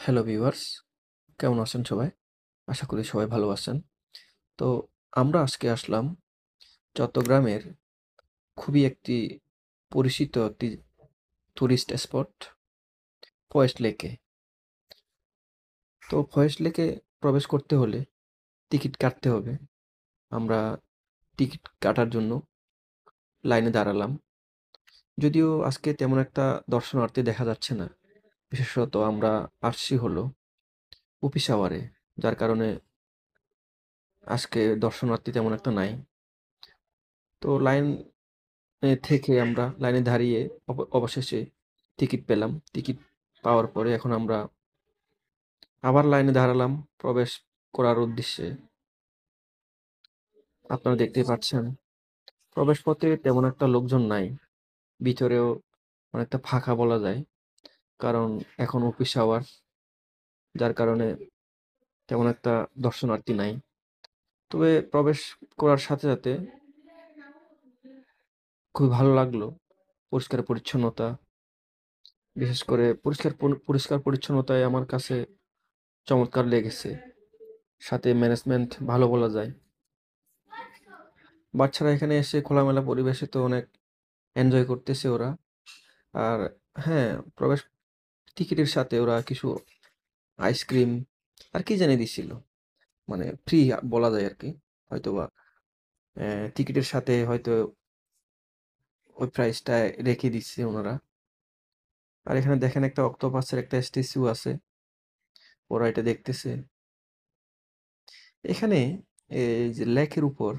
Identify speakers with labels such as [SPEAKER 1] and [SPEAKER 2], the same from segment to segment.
[SPEAKER 1] Hello viewers, কেমন আছেন সবাই? আশা করি সবাই ভালো আছেন। তো আমরা আজকে আসলাম চট্টগ্রামের খুবই একটি পরিচিত একটি টুরিস্ট স্পট ফয়েস্ট লেকে। তো ফয়েস্ট লেকে প্রবেশ করতে হলে টিকিট কাটতে হবে। আমরা টিকিট কাটার জন্য লাইনে দাঁড়ালাম। যদিও আজকে তেমন একটা দর্শনার্থী দেখা যাচ্ছে না। বিশেষত আমরা আসছি হলো অফিস আওয়ারে। যার কারণে আজকে দর্শনার্থী তেমন একটা নাই। তো থেকে আমরা লাইনে দাঁড়িয়ে অবশেষে টিকিট পেলাম। টিকিট পাওয়ার পরে এখন আমরা আবার লাইনে দাঁড়ালাম প্রবেশ করার উদ্দেশ্যে। আপনারা দেখতেই পাচ্ছেন প্রবেশপথে তেমন একটা লোকজন নাই। ভিতরেও অনেকটা ফাঁকা বলা যায়। কারণ এখন অফিস আওয়ার, যার কারণে তেমন একটা দর্শনার্থী নাই। তবে প্রবেশ করার সাথে খুবই ভালো লাগলো। পরিষ্কার পরিচ্ছন্নতা, বিশেষ করে পরিষ্কার পরিচ্ছন্নতায় আমার কাছে চমৎকার লেগেছে। সাথে ম্যানেজমেন্ট ভালো বলা যায়। বাচ্চারা এখানে এসে খোলামেলা পরিবেশে তো অনেক এনজয় করতেছে ওরা। আর হ্যাঁ, প্রবেশ টিকিটের সাথে ওরা কিছু আইসক্রিম আর কি জানি দিছিল। মানে ফ্রি বলা যায় আরকি। হয়তোবা টিকিটের সাথে হয়তো ওই প্রাইসটা রেখে দিচ্ছে উনারা। আর এখানে দেখেন একটা অক্টোপাসের একটা স্ট্যাচু আছে। ওরা এটা দেখতেছে। এখানে এই যে লেকের উপর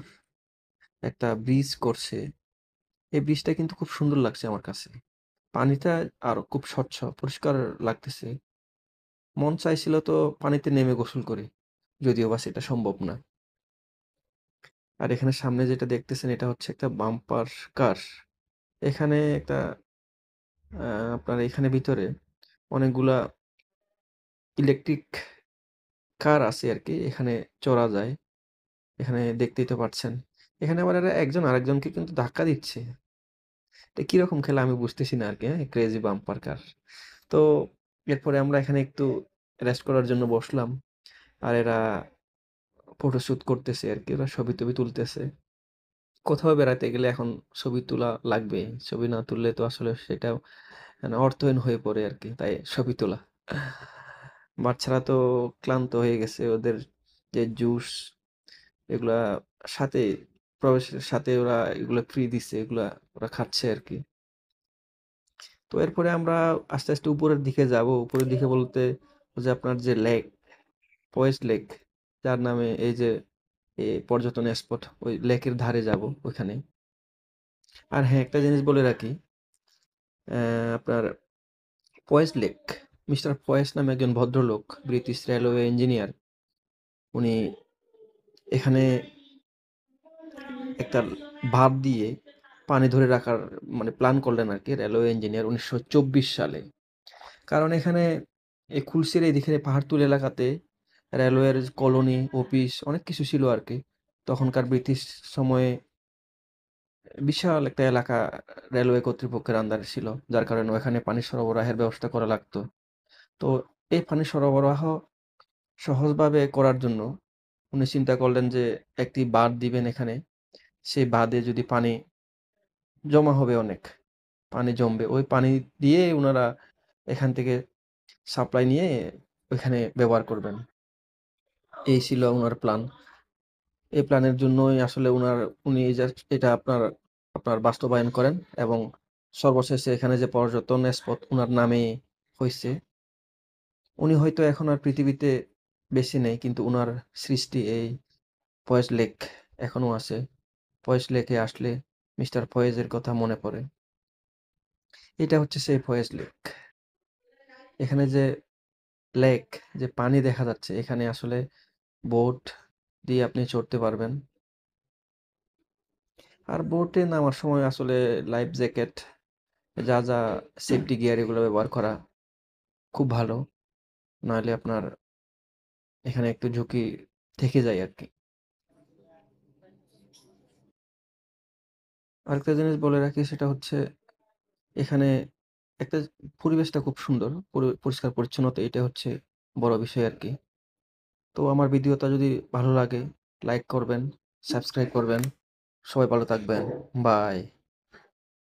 [SPEAKER 1] একটা ব্রিজ করছে। এই ব্রিজটা কিন্তু খুব সুন্দর লাগছে আমার কাছে। পানিটা আরো খুব স্বচ্ছ, পরিষ্কার লাগতেছে। মন চাইছিল তো পানিতে নেমে গোসল করি। যদিও বা সেটা সম্ভব না। আর এখানে সামনে যেটা দেখতেছেন এটা হচ্ছে একটা বাম্পার কার। এখানে একটা আ আপনার এখানে ভিতরে অনেকগুলা ইলেকট্রিক কার আছে আরকি। এখানে চড়া যায়। এখানে দেখতেই তো পাচ্ছেন। এখানে আবার এরা একজন আরেকজনকে কিন্তু ধাক্কা দিচ্ছে। এটা কিরকম খেলা আমি বুঝতেছি না আরকি, হ্যাঁ? ক্রেজি বাম্পার কার। তো এরপরে আমরা এখানে একটু রেস্ট করার জন্য বসলাম। আর এরা ফটোশুট করতেছে আরকি। ওরা ছবি-টবি তুলতেছে। কোথাও বেড়াতে গেলে এখন ছবি তোলা লাগবেই। ছবি না তুললে তো আসলে সেটাও মানে অর্থহীন হয়ে পড়ে আরকি। তাই ছবি তোলা। বাচ্চারা তো ক্লান্ত হয়ে গেছে। ওদের যে জুস এগুলা সাথে প্রবেশের সাথে ওরা এগুলা ফ্রি দিছে। এগুলা ওরা খাচ্ছে আরকি। তো এরপরে আমরা আস্তে উপরের দিকে যাবো। উপরের দিকে বলতে ওই যে আপনার যে লেক, পয়েস লেক, যার নামে এই যে পর্যটন স্পট, ওই লেকের ধারে যাবো ওইখানে। আর হ্যাঁ, একটা জিনিস বলে রাখি, আপনার পয়েস লেক, মিস্টার পয়েস নামে একজন ভদ্রলোক, ব্রিটিশ রেলওয়ে ইঞ্জিনিয়ার। উনি এখানে একটা বাঁধ দিয়ে পানি ধরে রাখার মানে প্ল্যান করলেন আরকি রেলওয়ে ইঞ্জিনিয়ার ১৯২৪ সালে। কারণ এখানে এই খুলশির এইদিকে পাহাড়তুল এলাকাতে রেলওয়ের কলোনি, অফিস অনেক কিছু ছিল আরকি। তখনকার ব্রিটিশ সময়ে বিশাল একটা এলাকা রেলওয়ে কর্তৃপক্ষের আন্ডারে ছিল। যার কারণে ওখানে পানি সরবরাহের ব্যবস্থা করা লাগতো। তো এই পানি সরবরাহ সহজভাবে করার জন্য উনি চিন্তা করলেন যে একটি বাঁধ দিবেন এখানে। সেই বাঁধে যদি পানি জমা হবে অনেক। পানি জমবে। ওই পানি দিয়ে উনারা এখান থেকে সাপ্লাই নিয়ে ওইখানে ব্যবহার করবেন। এই ছিল উনার প্ল্যান। এই প্ল্যানের জন্যই আসলে উনি জাস্ট এটা আপনার বাস্তবায়ন করেন এবং সর্বশেষে এখানে যে পর্যটন স্পট উনার নামেই হইছে। উনি হয়তো এখন আর পৃথিবীতে বেঁচে নেই, কিন্তু উনার সৃষ্টি এই ফয়েজ লেক এখনো আছে। ফয়েজ লেকে আসলে মিস্টার ফয়েজের কথা মনে পড়ে। এটা হচ্ছে সেই ফয়েজ লেক। এখানে যে লেক, যে পানি দেখা যাচ্ছে এখানে আসলে বোট দিয়ে আপনি চড়তে পারবেন। আর বোটে নামার সময় আসলে লাইফ জ্যাকেট যা সেফটি গিয়ার এগুলো ব্যবহার করা খুব ভালো। নাহলে আপনার এখানে একটু ঝুঁকি থেকে যায় আরকি। আরেকটা জিনিস বলে রাখি সেটা হচ্ছে এখানে একটা পরিবেশটা খুব সুন্দর। পরিষ্কার পরিচ্ছন্নতা এটা হচ্ছে বড় বিষয় আরকি। তো আমার ভিডিওটা যদি ভালো লাগে লাইক করবেন, সাবস্ক্রাইব করবেন। সবাই ভালো থাকবেন। বাই।